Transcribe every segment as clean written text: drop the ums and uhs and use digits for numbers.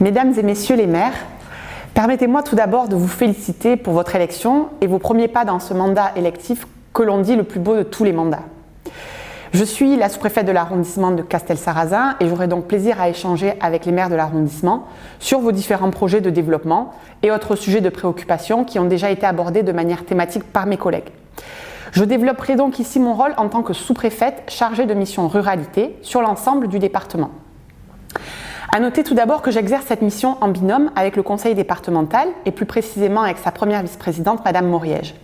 Mesdames et messieurs les maires, permettez-moi tout d'abord de vous féliciter pour votre élection et vos premiers pas dans ce mandat électif que l'on dit le plus beau de tous les mandats. Je suis la sous-préfète de l'arrondissement de Castelsarrasin et j'aurai donc plaisir à échanger avec les maires de l'arrondissement sur vos différents projets de développement et autres sujets de préoccupation qui ont déjà été abordés de manière thématique par mes collègues. Je développerai donc ici mon rôle en tant que sous-préfète chargée de mission ruralité sur l'ensemble du département. À noter tout d'abord que j'exerce cette mission en binôme avec le conseil départemental et plus précisément avec sa première vice-présidente, Madame Moriège.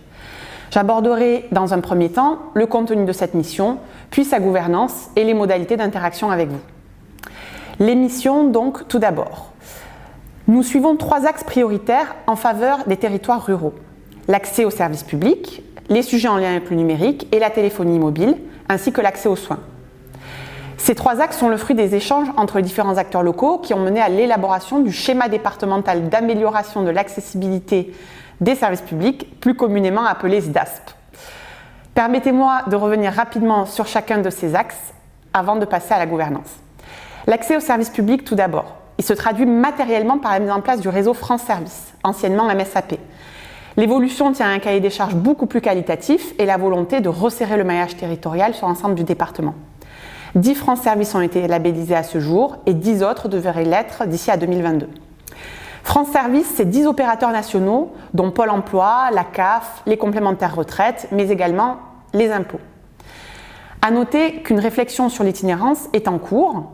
J'aborderai dans un premier temps le contenu de cette mission, puis sa gouvernance et les modalités d'interaction avec vous. Les missions donc tout d'abord. Nous suivons 3 axes prioritaires en faveur des territoires ruraux. L'accès aux services publics, les sujets en lien avec le numérique et la téléphonie mobile, ainsi que l'accès aux soins. Ces 3 axes sont le fruit des échanges entre les différents acteurs locaux qui ont mené à l'élaboration du schéma départemental d'amélioration de l'accessibilité des services publics, plus communément appelé SDASP. Permettez-moi de revenir rapidement sur chacun de ces axes avant de passer à la gouvernance. L'accès aux services publics tout d'abord. Il se traduit matériellement par la mise en place du réseau France Service, anciennement MSAP. L'évolution tient à un cahier des charges beaucoup plus qualitatif et la volonté de resserrer le maillage territorial sur l'ensemble du département. 10 France Service ont été labellisés à ce jour et 10 autres devraient l'être d'ici à 2022. France Service, c'est 10 opérateurs nationaux, dont Pôle emploi, la CAF, les complémentaires retraite, mais également les impôts. À noter qu'une réflexion sur l'itinérance est en cours,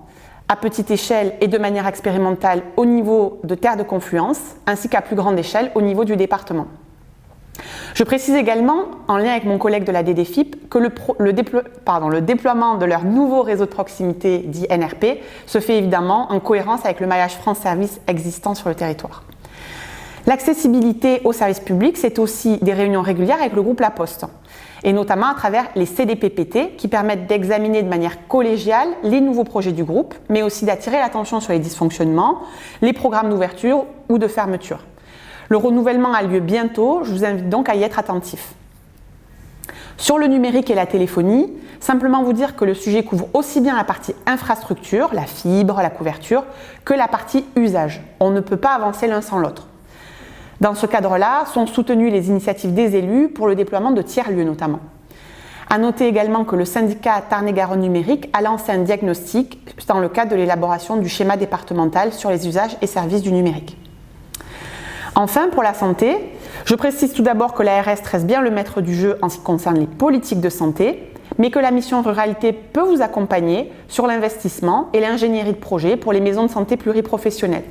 à petite échelle et de manière expérimentale au niveau de Terre de Confluence, ainsi qu'à plus grande échelle au niveau du département. Je précise également, en lien avec mon collègue de la DDFIP, que le déploiement de leur nouveau réseau de proximité, dit NRP, se fait évidemment en cohérence avec le maillage France Service existant sur le territoire. L'accessibilité aux services publics, c'est aussi des réunions régulières avec le groupe La Poste, et notamment à travers les CDPPT qui permettent d'examiner de manière collégiale les nouveaux projets du groupe, mais aussi d'attirer l'attention sur les dysfonctionnements, les programmes d'ouverture ou de fermeture. Le renouvellement a lieu bientôt, je vous invite donc à y être attentif. Sur le numérique et la téléphonie, simplement vous dire que le sujet couvre aussi bien la partie infrastructure, la fibre, la couverture, que la partie usage. On ne peut pas avancer l'un sans l'autre. Dans ce cadre-là, sont soutenues les initiatives des élus pour le déploiement de tiers-lieux notamment. À noter également que le syndicat Tarn-et-Garonne Numérique a lancé un diagnostic dans le cadre de l'élaboration du schéma départemental sur les usages et services du numérique. Enfin, pour la santé, je précise tout d'abord que l'ARS reste bien le maître du jeu en ce qui concerne les politiques de santé, mais que la mission ruralité peut vous accompagner sur l'investissement et l'ingénierie de projet pour les maisons de santé pluriprofessionnelles.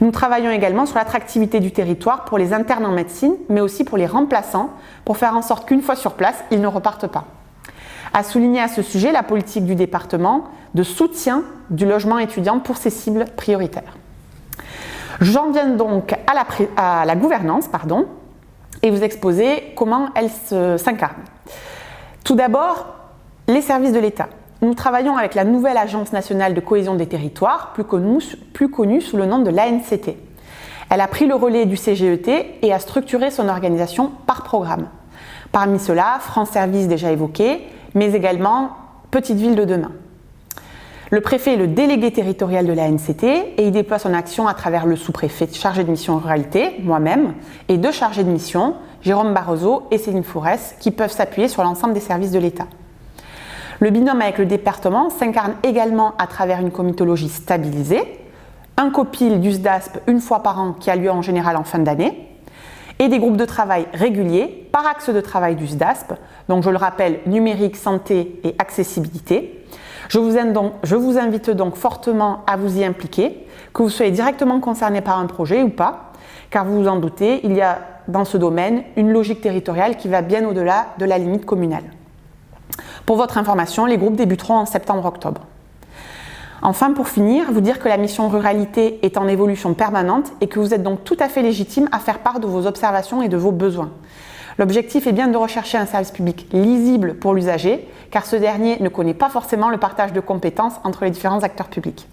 Nous travaillons également sur l'attractivité du territoire pour les internes en médecine, mais aussi pour les remplaçants, pour faire en sorte qu'une fois sur place, ils ne repartent pas. À souligner à ce sujet la politique du département de soutien du logement étudiant pour ces cibles prioritaires. J'en viens donc à la gouvernance et vous exposer comment elle s'incarne. Tout d'abord, les services de l'État. Nous travaillons avec la nouvelle Agence nationale de cohésion des territoires, plus connue sous le nom de l'ANCT. Elle a pris le relais du CGET et a structuré son organisation par programme. Parmi ceux-là, France Service déjà évoqué, mais également Petite Ville de demain. Le préfet est le délégué territorial de la ANCT et il déploie son action à travers le sous-préfet chargé de mission ruralité, moi-même, et 2 chargés de mission, Jérôme Barroso et Céline Fourès, qui peuvent s'appuyer sur l'ensemble des services de l'État. Le binôme avec le département s'incarne également à travers une comitologie stabilisée, un copil du SDASP une fois par an qui a lieu en général en fin d'année, et des groupes de travail réguliers par axe de travail du SDASP, donc je le rappelle, numérique, santé et accessibilité. Je vous invite donc fortement à vous y impliquer, que vous soyez directement concerné par un projet ou pas, car vous vous en doutez, il y a dans ce domaine une logique territoriale qui va bien au-delà de la limite communale. Pour votre information, les groupes débuteront en septembre-octobre. Enfin, pour finir, vous dire que la mission ruralité est en évolution permanente et que vous êtes donc tout à fait légitime à faire part de vos observations et de vos besoins. L'objectif est bien de rechercher un service public lisible pour l'usager, car ce dernier ne connaît pas forcément le partage de compétences entre les différents acteurs publics.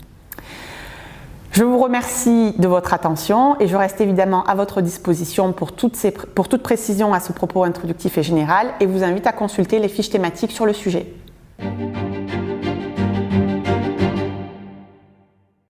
Je vous remercie de votre attention et je reste évidemment à votre disposition pour toute précision à ce propos introductif et général et vous invite à consulter les fiches thématiques sur le sujet.